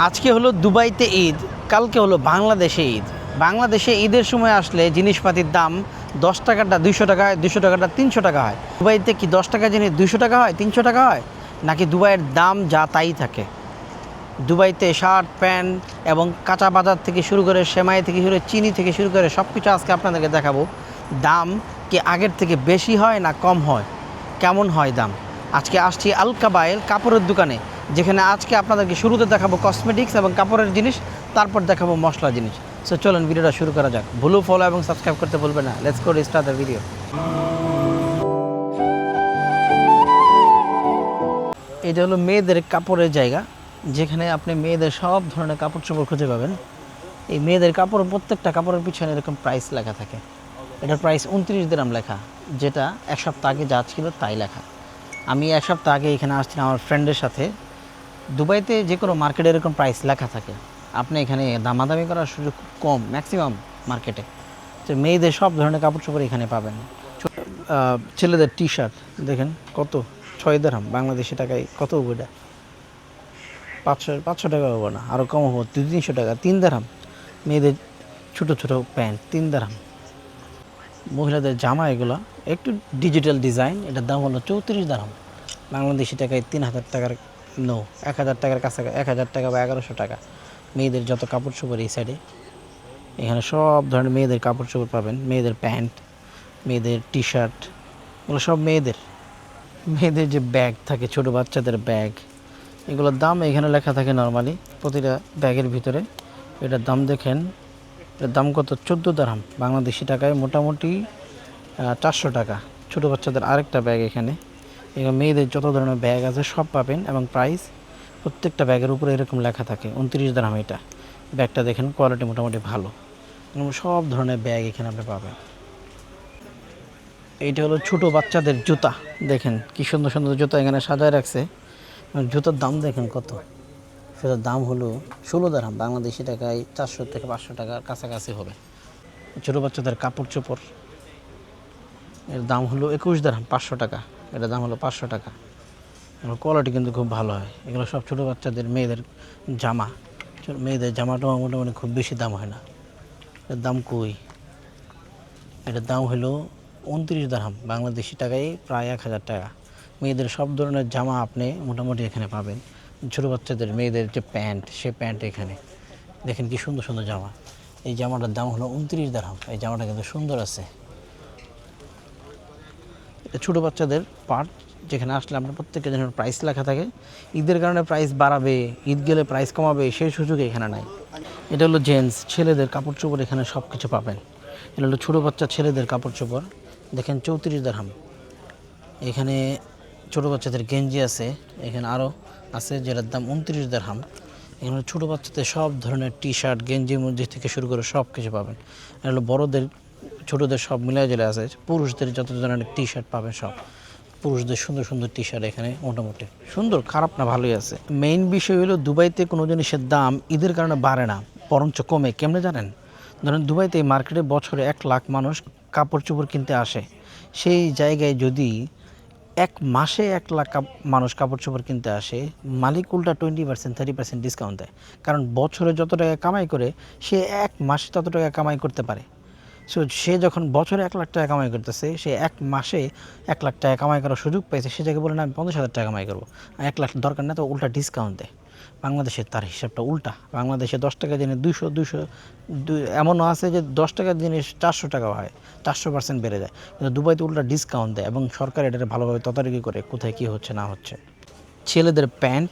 আজকে হলো দুবাইতে ঈদ, কালকে হলো বাংলাদেশে ঈদ। বাংলাদেশে ঈদের সময় আসলে জিনিসপাতির দাম 10 টাকাটা 200 টাকা হয়, 200 টাকাটা 300 টাকা হয়। দুবাইতে কি 10 টাকা জিনিস 200 টাকা হয়, 300 টাকা হয়, নাকি দুবাইয়ের দাম যা তাই থাকে? দুবাইতে শার্ট প্যান্ট এবং কাঁচা বাজার থেকে শুরু করে সেমাই থেকে শুরু করে চিনি থেকে শুরু করে সব কিছু আজকে আপনাদেরকে দেখাবো। দাম কি আগের থেকে বেশি হয় না কম হয়, কেমন হয় দাম? আজকে আসছি আল কাবায়েল কাপড়ের দোকানে, যেখানে আজকে আপনাদেরকে শুরুতে দেখাবো কসমেটিক্স এবং কাপড়ের জিনিস, তারপর দেখাবো মশলা জিনিস। সো চলুন ভিডিওটা শুরু করা যাক। ভুলো ফলো এবং সাবস্ক্রাইব করতে ভুলবেন না। Let's go start the video. এটা হলো মেয়েদের কাপড়ের জায়গা, যেখানে আপনি মেয়েদের সব ধরনের কাপড় চোপড় খুঁজে পাবেন। এই মেয়েদের কাপড়, প্রত্যেকটা কাপড়ের পিছনে এরকম প্রাইস লেখা থাকে। এটার প্রাইস 29 দিরহাম লেখা, যেটা এক সপ্তাহ আগে যা ছিল তাই লেখা। আমি এক সপ্তাহ আগে এখানে আসছিলাম আমার ফ্রেন্ডের সাথে। দুবাইতে যে কোনো মার্কেটে এরকম প্রাইস লেখা থাকে, আপনি এখানে দামাদামি করার সুযোগ কম ম্যাক্সিমাম মার্কেটে। তো মেয়েদের সব ধরনের কাপড় চোপড় এখানে পাবেন। ছেলেদের টি শার্ট দেখেন কত, 6 দিরহাম বাংলাদেশি টাকায় কত ওইটা, 500 টাকা হবো না, আরও কম হবো, 200-300 টাকা। 3 দিরহাম। মেয়েদের ছোটো ছোটো প্যান্ট 3 দিরহাম। মহিলাদের জামা এগুলো একটু ডিজিটাল ডিজাইন, এটার দাম হলো 34 দিরহাম বাংলাদেশি টাকায় 3000 টাকার, 1000 টাকার কাছাকাছি, 1000 টাকা বা 1100 টাকা। মেয়েদের যত কাপড় চোপড় এই সাইডে, এখানে সব ধরনের মেয়েদের কাপড় চোপড় পাবেন। মেয়েদের প্যান্ট, মেয়েদের টি শার্ট, এগুলো সব মেয়েদের। মেয়েদের যে ব্যাগ থাকে, ছোটো বাচ্চাদের ব্যাগ, এগুলোর দাম এখানে লেখা থাকে নর্মালি প্রতিটা ব্যাগের ভিতরে। এটার দাম দেখেন, এটার দাম কত, 14 দিরহাম বাংলাদেশি টাকায় মোটামুটি 400 টাকা। ছোটো বাচ্চাদের আরেকটা ব্যাগ এখানে। এখানে মেয়েদের যত ধরনের ব্যাগ আছে সব পাবেন, এবং প্রাইস প্রত্যেকটা ব্যাগের উপরে এরকম লেখা থাকে। 29 দিরহাম এটা। ব্যাগটা দেখেন, কোয়ালিটি মোটামুটি ভালো, এবং সব ধরনের ব্যাগ এখানে আপনি পাবেন। এইটা হলো ছোটো বাচ্চাদের জুতা, দেখেন কি সুন্দর সুন্দর জুতা এখানে সাজায় রাখছে। জুতার দাম দেখেন কত, সেটার দাম হলো 16 দিরহাম বাংলাদেশি টাকায় 400 থেকে 500 টাকার কাছাকাছি হবে। ছোটো বাচ্চাদের কাপড় চোপড়, এর দাম হলো 21 দিরহাম, 500 টাকা। এটার দাম হলো 500 টাকা। এগুলো কোয়ালিটি কিন্তু খুব ভালো হয়। এগুলো সব ছোটো বাচ্চাদের মেয়েদের জামা। মেয়েদের জামাটা মোটামুটি খুব বেশি দাম হয় না। এর দাম কই, এটার দাম হলো 29 দিরহাম বাংলাদেশি টাকায় প্রায় 1000 টাকা। মেয়েদের সব ধরনের জামা আপনি মোটামুটি এখানে পাবেন। ছোটো বাচ্চাদের মেয়েদের যে প্যান্ট, সে প্যান্ট এখানে দেখেন কি সুন্দর সুন্দর জামা। এই জামাটার দাম হলো 29 দিরহাম। এই জামাটা কিন্তু সুন্দর আছে। এটা ছোটো বাচ্চাদের পার্ট, যেখানে আসলে আপনার প্রত্যেকটা জনের প্রাইস লেখা থাকে। ঈদের কারণে প্রাইস বাড়াবে, ঈদ গেলে প্রাইস কমাবে, সেই সুযোগ এখানে নাই। এটা হলো জেন্টস, ছেলেদের কাপড় চোপড় এখানে সব কিছু পাবেন। এটা হলো ছোটো বাচ্চা ছেলেদের কাপড় চোপড়, দেখেন 34 দিরহাম। এখানে ছোটো বাচ্চাদের গেঞ্জি আছে, এখানে আরও আছে যেটার দাম 29 দিরহাম। এখানে ছোটো বাচ্চাদের সব ধরনের টি শার্ট, গেঞ্জি মঞ্জি থেকে শুরু করে সব কিছু পাবেন। এটা হলো বড়োদের ছোটোদের সব মিলায় জেলে আছে। পুরুষদের যত ধরনের টি শার্ট পাবেন সব, পুরুষদের সুন্দর সুন্দর টি শার্ট এখানে মোটামুটি সুন্দর, খারাপ না, ভালোই আছে। মেইন বিষয় হলো দুবাইতে কোনো জিনিসের দাম ঈদের কারণে বাড়ে না, বরঞ্চ কমে। কেমনে জানেন? ধরেন দুবাইতে এই মার্কেটে বছরে 1 লাখ মানুষ কাপড় চোপড় কিনতে আসে। সেই জায়গায় যদি এক মাসে 1 লাখ মানুষ কাপড় চোপড় কিনতে আসে, মালিক উল্টা 20% 30% ডিসকাউন্ট দেয়। কারণ বছরে যত টাকা কামাই করে, সে এক মাসে তত টাকা কামাই করতে পারে। সো সে যখন বছরে 1 লাখ টাকা কামাই করতেছে, সে এক মাসে 1 লাখ টাকা কামাই করার সুযোগ পাইছে, সে জায়গায় বলে না আমি 50,000 টাকা কামাই করবো, 1 লাখ দরকার না, তো উল্টা ডিসকাউন্ট দেয়। বাংলাদেশে তার হিসাবটা উল্টা। বাংলাদেশে 10 টাকা জিনিস 200 এমনও আছে যে 10 টাকার জিনিস 400 টাকাও হয়, 400% বেড়ে যায়। কিন্তু দুবাইতে উল্টা ডিসকাউন্ট দেয়, এবং সরকার এটা ভালোভাবে তদারকি করে কোথায় কী হচ্ছে না হচ্ছে। ছেলেদের প্যান্ট,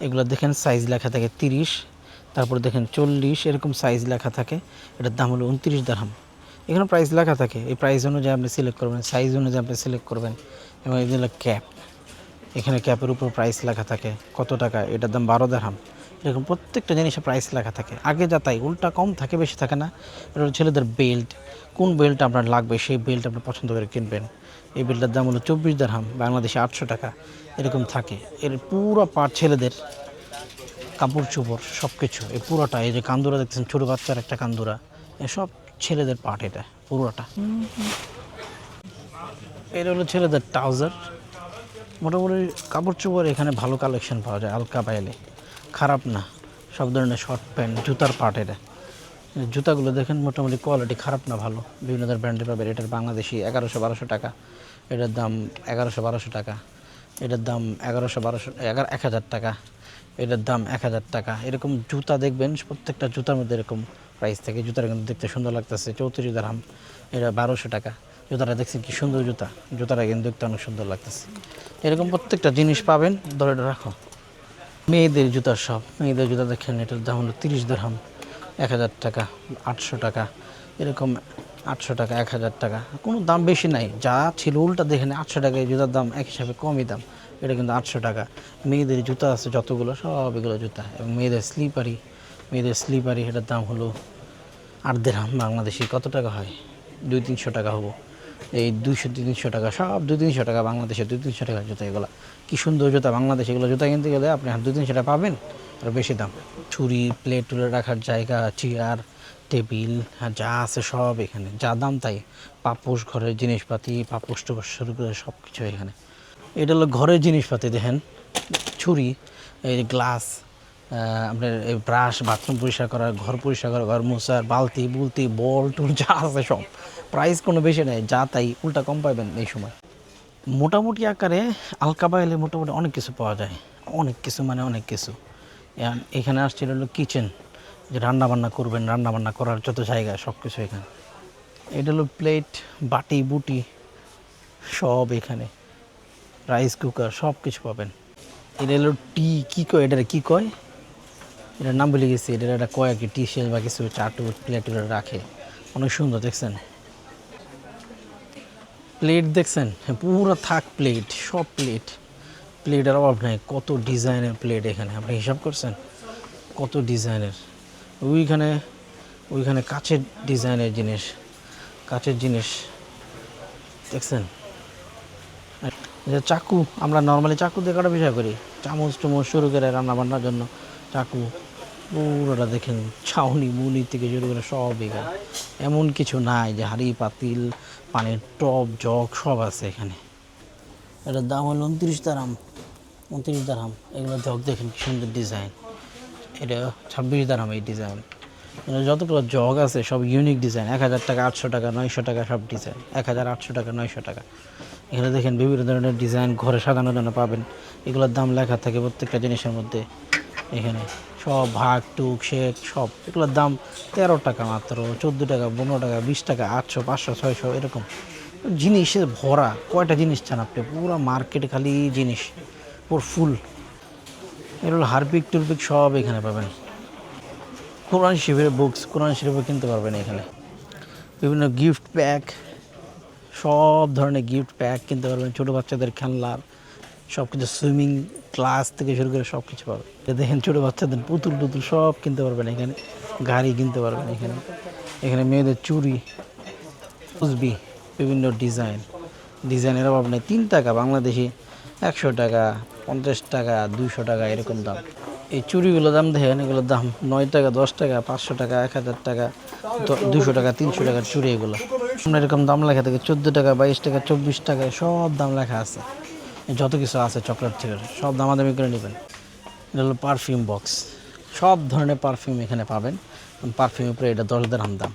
এগুলো দেখেন সাইজ লেখা থাকে 30, তারপরে দেখেন 40, এরকম সাইজ লেখা থাকে। এটার দাম হলো 29 দিরহাম। এখানে প্রাইস লেখা থাকে, এই প্রাইস অনুযায়ী আপনি সিলেক্ট করবেন, সাইজ অনুযায়ী আপনি সিলেক্ট করবেন। এবং এগুলো ক্যাপ, এখানে ক্যাপের উপর প্রাইস লেখা থাকে কত টাকা, এটার দাম 12 দিরহাম। এরকম প্রত্যেকটা জিনিসে প্রাইস লেখা থাকে। আগে যা তাই, উল্টা কম থাকে, বেশি থাকে না। এটা হলো ছেলেদের বেল্ট, কোন বেল্ট আপনার লাগবে সেই বেল্ট আপনি পছন্দ করে কিনবেন। এই বেল্টের দাম হলো 24 দিরহাম বাংলাদেশে 800 টাকা। এরকম থাকে। এর পুরো পার্ট ছেলেদের কাপড় চোপড় সব কিছু, এই পুরোটা, এই যে কান্দুরা দেখতেছেন, ছোটো বাচ্চার একটা কান্দুরা, এসব ছেলেদের পার্ট, এটা পুরোটা। এটা হলো ছেলেদের ট্রাউজার। মোটামুটি কাপড় চোপড় এখানে ভালো কালেকশন পাওয়া যায় আল কাবায়েলে, খারাপ না, সব ধরনের শর্ট প্যান্ট, জুতার পার্ট এটা। জুতাগুলো দেখেন মোটামুটি কোয়ালিটি খারাপ না, ভালো, বিভিন্ন ধরনের ব্র্যান্ডের পাবেন। এটার বাংলাদেশি 1100-1200 টাকা, এটার দাম 1100-1200 টাকা, এটার দাম 1000 টাকা, এটার দাম 1000 টাকা। এরকম জুতা দেখবেন প্রত্যেকটা জুতার মধ্যে এরকম প্রাইস থাকে। জুতাটা কিন্তু দেখতে সুন্দর লাগতেছে, 34 দিরহাম, এটা 1200 টাকা। জুতাটা দেখছেন কি সুন্দর জুতাটা কিন্তু দেখতে অনেক সুন্দর লাগতেছে। এরকম প্রত্যেকটা জিনিস পাবেন। ধরে রাখো, মেয়েদের জুতার সব, মেয়েদের জুতা দেখেন, এটার দাম হলো 30 দিরহাম, 1000 টাকা, 800 টাকা, এরকম 800 টাকা, 1000 টাকা। কোনো দাম বেশি নাই, যা ছিল উল্টা দেখেন 800 টাকা। এই জুতার দাম এক হিসাবে কমই দাম, এটা কিন্তু 800 টাকা। মেয়েদের জুতা আছে যতগুলো, সব এগুলো জুতা। এবং মেয়েদের স্লিপারি, এটার দাম হলো 8 দিরহাম বাংলাদেশি। কত টাকা হয়? 200-300 টাকা হবো। এই 200-300 টাকা, সব 200-300 টাকা বাংলাদেশে, 200-300 টাকার জুতা এগুলো। কি সুন্দর জুতা বাংলাদেশে, এগুলো জুতা কিনতে গেলে আপনি 200-300 টাকা পাবেন, আর বেশি দাম। ছুরি, প্লেট তুলে রাখার জায়গা, চেয়ার, টেবিল, হ্যাঁ, যা আছে সব এখানে, যা দাম তাই। পাপোশ, ঘরের জিনিসপাতি, পাপোশ থেকে শুরু করে সব কিছু এখানে। এটা হলো ঘরের জিনিসপাতি, দেখেন, ছুরি, এই গ্লাস, আপনার এই ব্রাশ, বাথরুম পরিষ্কার করার, ঘর পরিষ্কার করার, ঘর মোছার, বালতি বুলতি, বল টুল যা আছে সব। প্রাইস কোনো বেশি নেই, যা তাই, উল্টা কম পাবেন এই সময়। মোটামুটি আকারে আলকাবাইলে মোটামুটি অনেক কিছু পাওয়া যায়, অনেক কিছু মানে অনেক কিছু। এখানে আসছিল হলো কিচেন, যে রান্নাবান্না করবেন, রান্নাবান্না করার যত জায়গা সব কিছু এখানে। এটা হলো প্লেট, বাটি বুটি সব এখানে, রাইস কুকার সব কিছু পাবেন। এটা হলো কী কয়, এটা কী কয়, এটার নাম ভুলে গেছি। এটার একটা কয় আর কি, টি শেল বা কিছু চাটু প্লেট রাখে, অনেক সুন্দর। দেখছেন প্লেট, দেখছেন পুরো থাক প্লেট, সব প্লেটের অভাব নেই। কত ডিজাইনের প্লেট এখানে, আপনি হিসাব করছেন কত ডিজাইনের। ওইখানে কাচের ডিজাইনের জিনিস, দেখছেন। চাকু, আমরা নর্মালি চাকু দিয়ে কাটা বিষয় করি, চামচ টুমচ শুরু করে রান্নাবান্নার জন্য চাকু, পুরোটা দেখেন, ছাউনি মুনি থেকে শুরু করে সব এখানে। এমন কিছু নাই যে হাঁড়ি পাতিল, পানির টব জগ সব আছে এখানে। এটার দাম হলো 29 দিরহাম। এগুলো জগ দেখেন কি সুন্দর ডিজাইন, এটা 26 দিরহাম এই ডিজাইন। যতগুলো জগ আছে সব ইউনিক ডিজাইন, 1000 টাকা, 800 টাকা, 900 টাকা, সব ডিজাইন 1800 টাকা, 900 টাকা। এখানে দেখেন বিভিন্ন ধরনের ডিজাইন ঘরে সাজানোর জন্য পাবেন। এগুলোর দাম লেখা থাকে প্রত্যেকটা জিনিসের মধ্যে এখানে, সব ভাগ টুক শেক সব। এগুলোর দাম 13 টাকা মাত্র, 14 টাকা, 15 টাকা, 20 টাকা, 800, 500, 600 এরকম জিনিসের ভরা। কয়টা জিনিস চান আপনি? পুরো মার্কেট খালি জিনিস, পুরো ফুল। এগুলো হারপিক টুরপিক সব এখানে পাবেন। কোরআন শরীফের বুকস, কোরআন শরীফও কিনতে পারবেন এখানে। বিভিন্ন গিফট প্যাক, সব ধরনের গিফট প্যাক কিনতে পারবেন। ছোটো বাচ্চাদের খেলনার সব কিছু, সুইমিং ক্লাস থেকে শুরু করে সব কিছু পাবেন। দেখেন ছোটো বাচ্চাদের পুতুল টুতুল সব কিনতে পারবেন এখানে। গাড়ি কিনতে পারবেন এখানে মেয়েদের চুড়ি, কুসবি, বিভিন্ন ডিজাইনের অভাব নেই। 3 টাকা বাংলাদেশি, 100 টাকা, 50 টাকা, 200 টাকা এরকম দাম। এই চুড়িগুলোর দাম দেখেন, এগুলোর দাম 9 টাকা, 10 টাকা, 500 টাকা, 1000 টাকা, 200 টাকা, 300 টাকার চুড়ি এগুলো। আমরা এরকম দাম লেখা থাকে 14 টাকা, 22 টাকা, 24 টাকা, সব দাম লেখা আছে। যত কিছু আছে চকলেট থেকে সব দামাদামি করে নেবেন। এটা হলো পারফিউম বক্স, সব ধরনের পারফিউম এখানে পাবেন। পারফিউমের উপরে এটা 10 দিরহাম দাম,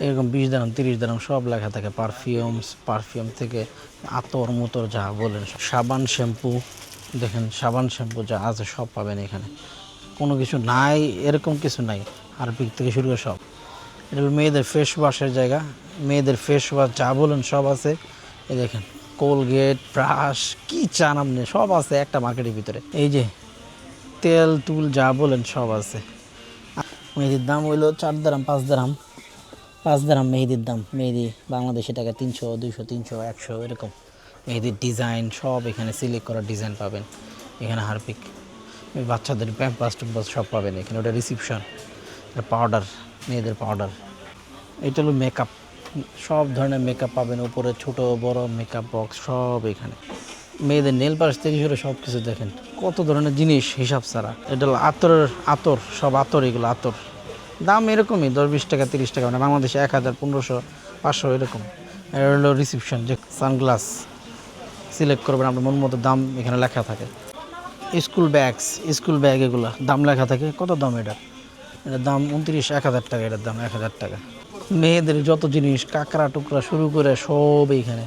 এরকম 20 দিরহাম, 30 দিরহাম সব লেখা থাকে। পারফিউম থেকে আতর মোতর যা বলেন, সাবান শ্যাম্পু, দেখেন সাবান শ্যাম্পু যা আছে সব পাবেন এখানে। কোনো কিছু নাই এরকম কিছু নাই, হারপিক থেকে শুরু করে সব। এটা মেয়েদের ফেস ওয়াশের জায়গা, মেয়েদের ফেস ওয়াশ যা বলেন সব আছে। এই দেখেন কোলগেট, ব্রাশ, কি চান আপনি সব আছে একটা মার্কেটের ভিতরে। এই যে তেল তুল যা বলেন সব আছে। মেহেদির দাম হইলো 4 দিরহাম, 5 দিরহাম মেহেদির দাম। মেহেদি বাংলাদেশি টাকা 300, 200, 300, 100 এরকম। মেহেদির ডিজাইন সব এখানে, সিলেক্ট করা ডিজাইন পাবেন এখানে। হারপিক, বাচ্চাদের প্যাম্পাস ট্যাম্পাস সব পাবেন এখানে। ওটা রিসিপশন, পাউডার, মেয়েদের পাউডার। এটা হলো মেকআপ, সব ধরনের মেকআপ পাবেন উপরে, ছোট বড় মেকআপ বক্স সব এখানে। মেয়েদের নেল পালিশ থেকে শুরু সব কিছু দেখেন, কত ধরনের জিনিস হিসাব ছাড়া। এটা হলো আতর, সব আতর, এগুলো আতর। দাম এরকমই 10-20 টাকা, 30 টাকা, মানে বাংলাদেশে 1000, 1500, 500 এরকম। এটা হলো রিসিপশন, যে সানগ্লাস সিলেক্ট করবেন আপনার মন মতো, দাম এখানে লেখা থাকে। স্কুল ব্যাগ, এগুলো দাম লেখা থাকে। কত দাম এটা? এটার দাম 10,000 টাকা, এটার দাম 1,000 টাকা। মেয়েদের যত জিনিস কাঁকড়া টুকরা শুরু করে সব এইখানে,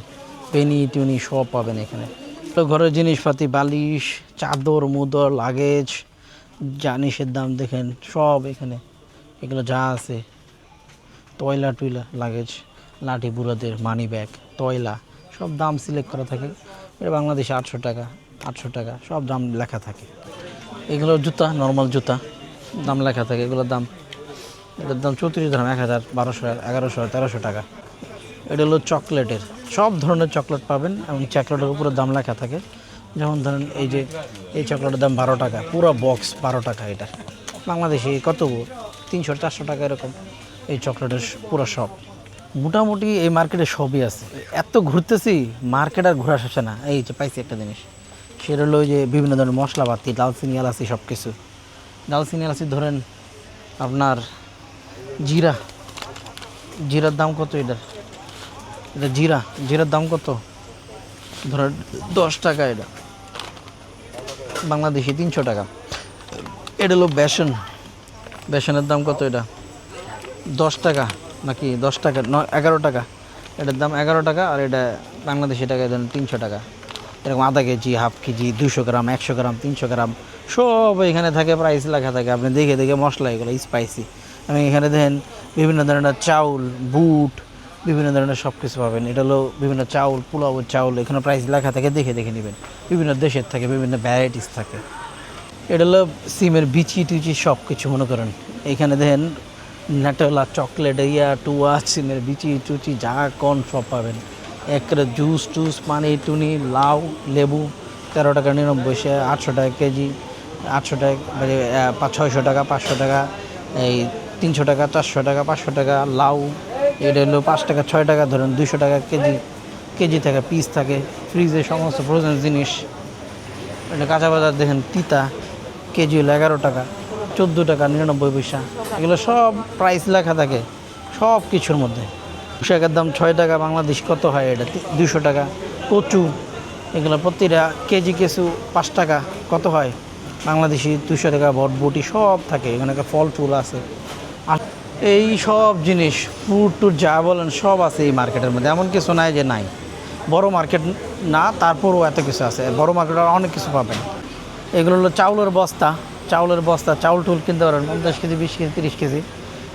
পেনি টুনি সব পাবেন এখানে। তো ঘরের জিনিসপাতি, বালিশ, চাদর মুদর, লাগেজ, জিনিসের দাম দেখেন সব এখানে, এগুলো যা আছে, টয়লা টুইলা, লাগেজ, লাঠি বুড়াদের, মানি ব্যাগ, টয়লা, সব দাম সিলেক্ট করা থাকে। এটা বাংলাদেশে 800 টাকা, 800 টাকা সব দাম লেখা থাকে। এগুলো জুতা, নর্মাল জুতা, দাম লেখা থাকে, এগুলোর দাম, এটার দাম 34 দিরহাম, 1000, 1200, 1100, 1300 টাকা। এটা হলো চকলেটের, সব ধরনের চকলেট পাবেন এবং চকলেটের উপরে দাম লেখা থাকে। যেমন ধরেন এই যে এই চকলেটের দাম 12 টাকা, পুরো বক্স 12 টাকা। এটা বাংলাদেশে কত 300-400 টাকা এরকম এই চকলেটের পুরো সব। মোটামুটি এই মার্কেটে সবই আছে। এত ঘুরতেছি, মার্কেট আর ঘোরা শেষে না। এই যে পাইছি একটা জিনিস, সেটা হলো যে বিভিন্ন ধরনের মশলাপাতি, দালচিনি, এলাচি, সব কিছু। দালচিনি এলাচি ধরেন আপনার জিরা, জিরার দাম কত? এটা জিরার দাম কত? ধরেন 10 টাকা, এটা বাংলাদেশি 300 টাকা। এটা হলো বেসন, বেসনের দাম কত? এটা 10 টাকা নাকি 10 টাকা, 11 টাকা। এটার দাম 11 টাকা, আর এটা বাংলাদেশি টাকা ধরেন 300 টাকা। এরকম আধা কেজি, হাফ কেজি, 200 গ্রাম, 100 গ্রাম, 300 গ্রাম সব এখানে থাকে, প্রাইস লেখা থাকে। আপনি দেখে দেখে মশলা এগুলো স্পাইসি। এবং এখানে দেখেন বিভিন্ন ধরনের চাউল, বুট, বিভিন্ন ধরনের সব কিছু পাবেন। এটা হলো বিভিন্ন চাউল, পোলাওয়ের চাউল, এখানে প্রাইস লেখা থাকে, দেখে দেখে নেবেন। বিভিন্ন দেশের থাকে, বিভিন্ন ভ্যারাইটিস থাকে। এটা হলো সিমের বিচি টিচি সব কিছু মনে করেন। এইখানে দেখেন নাটেলা, চকলেট, টুয়া, সিমের বিচি টুচি যা কন সব পাবেন। একেবারে জুস টুস, পানি টুনি, লাউ, লেবু 13 টাকা 99 পয়সা, 800 টাকা কেজি, 800 টাকা, 600 টাকা, 500 টাকা, এই 300 টাকা, 400 টাকা, 500 টাকা। লাউ এটা হলো 5 টাকা, 6 টাকা, ধরেন 200 টাকা কেজি। কেজি থাকে, পিস থাকে, ফ্রিজে সমস্ত ফ্রোজেন জিনিস। এটা কাঁচা বাজার দেখেন, তিতা কেজি হলো 11 টাকা, 14 টাকা 99 পয়সা। এগুলো সব প্রাইস লেখা থাকে সব কিছুর মধ্যে। শাকের দাম 6 টাকা, বাংলাদেশ কত হয়? এটা 200 টাকা। কচু এগুলো প্রতিটা কেজি কিছু 5 টাকা, কত হয়? বাংলাদেশি 200 টাকা। বটবটি সব থাকে এখানে, ফল ফুল আছে। আর এই সব জিনিস, ফ্রুট টুট যা বলেন সব আছে এই মার্কেটের মধ্যে, এমন কিছু নাই যে নাই। বড় মার্কেট না, তারপরও এত কিছু আছে। বড় মার্কেটে অনেক কিছু পাবেন। এগুলো হলো চাউলের বস্তা, চাউল টুল কিনতে পারেন 50 কেজি, 20 কেজি, 30 কেজি।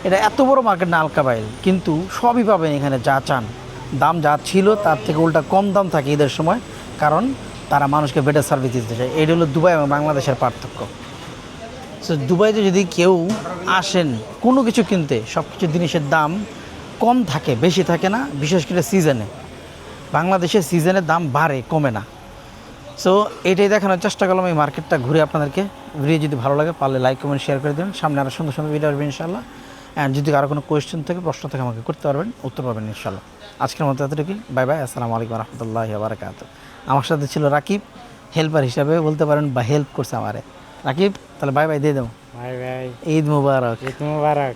এটা এত বড় মার্কেট না আলকাবাইল, কিন্তু সবই পাবেন এখানে যা চান। দাম যা ছিল তার থেকে উল্টা কম দাম থাকে ঈদের সময়, কারণ তারা মানুষকে বেটার সার্ভিস দিতে চায়। এটা হলো দুবাই এবং বাংলাদেশের পার্থক্য। সো দুবাইতে যদি কেউ আসেন কোনো কিছু কিনতে, সব কিছু জিনিসের দাম কম থাকে, বেশি থাকে না, বিশেষ করে সিজনে। বাংলাদেশের সিজনে দাম বাড়ে, কমে না। সো এটাই দেখানোর চেষ্টা করলাম এই মার্কেটটা ঘুরে আপনাদেরকে। ভিডিও যদি ভালো লাগে পারলে লাইক কমেন্ট শেয়ার করে দেবেন। সামনে আরও সুন্দর সুন্দর ভিডিও আসবে ইনশাল্লাহ। অ্যান্ড যদি আরও কোনো কোয়েশ্চেন থেকে, প্রশ্ন থেকে আমাকে করতে পারবেন, উত্তর পাবেন ইনশাল্লাহ। আজকের মতো এতটুকুই। বাই বাই, আসসালামু আলাইকুম রহমতুল্লাহি ওয়া বারাকাতুহু। আমার সাথে ছিল রাকিব, হেল্পার হিসাবে বলতে পারেন, বা হেল্প করছে আমারে। রাকিব তাহলে বাই বাই দিয়ে দাও। বাই বাই, ঈদ মুবারক। ঈদ মুবারক।